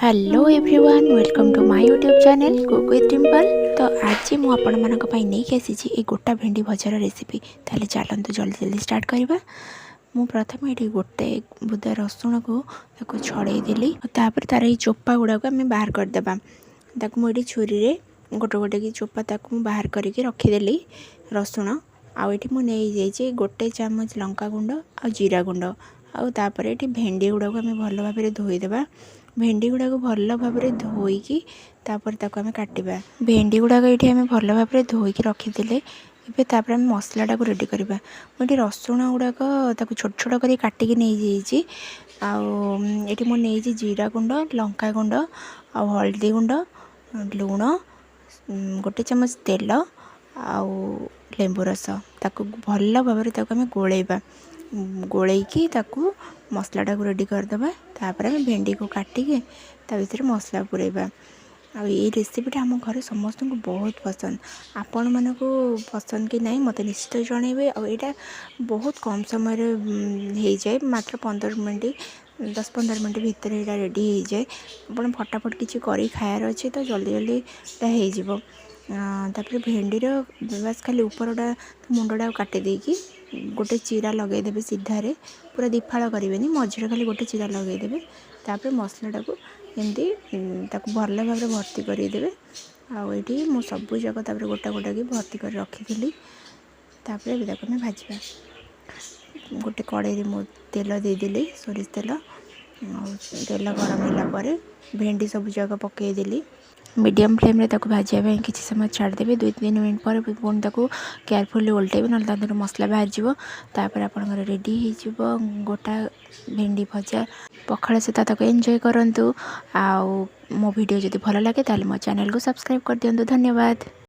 Hello everyone welcome to my YouTube channel cook with Dimple. तो आज मु आपण मानक पई नहीं आसी ए गोटा भेंडी भजार रेसिपी। ताले चलतु जल्दी जल्दी स्टार्ट करवा। मु प्रथम ये गोटे बुदा रसुण को छड़े देली तापर तार ये चोपा गुड़ा को आम बाहर करदे। मुझे छुरी रे गोटे गोटे की चोपा ताकू बाहर करके रखीदेली रसुण आठ मुझे गोटे चामच लंका गुंड आ जीरा गुंड आउे ये भेंडी गुड़ा को आम भल भाव धोईदेवा। भेंडी गुड़ा को भल भाव धोईकी आम काटिबा। भेंडी गुड़ा ये आम भल भाव धोईकी रखीदे। एवं आम मसलाटा को रेडी करवा। मुझे रसुण गुड़ाक छोट छोट कर काटिकी नहीं आठी मुझे जीरा गुंड लंका गुंड आ हल्दी गुंड लुण गोटे चामच तेल आउ लेंबू रस ताकू भल भाव आम गोलेबा। गोलेकी ताकू मसलाटा को रेडी करदे। तापर आम भेंडी को काटिके भर मसला पुरेबा। ये रेसिपीटा आम घर समस्त को बहुत पसंद। आपण मानक पसंद कि नहीं मत निश्चित जनइबे। आईटा बहुत कम समय हो जाए, मात्र 15 मिनट 10-15 मिनट भितर यहाँ रेडी हो जाए। आप फटाफट किसी कर खायार अच्छे तो जल्दी जल्दी हो। तापर भेंडीर बस खाली उपरटा मुंडा काटी देकी गोटे चिरा लगेदेवे सीधारे, पूरा दिफाड़ करेंगे, मझे खाली गोटे चिरा लगेदेवे। तापर मसलाटा को एमती भल भाव भर्ती करदेवे। आठी मु सबू जाक गोटा गोटा की भर्ती कर रखी। तापर आम भाजवा। गोटे कड़े मु तेल देदेली सोरिष तेल। तेल गरम होगापर भेंडी सबू जाक पकईदेली। मीडियम फ्लेम रे भाजिया किसी समय छाड़देवे। 2-3 मिनट पर पुणी केयरफुली ओल्टेबे ना तर मसला बाहर जाव। तापर आपंकर रेडी हो गोटा भेंडी भजा। पखाड़ सहित एंजॉय करंतु। मो वीडियो जदि भल लगे ताले मो चैनल को सब्सक्राइब कर दियंतु। धन्यवाद।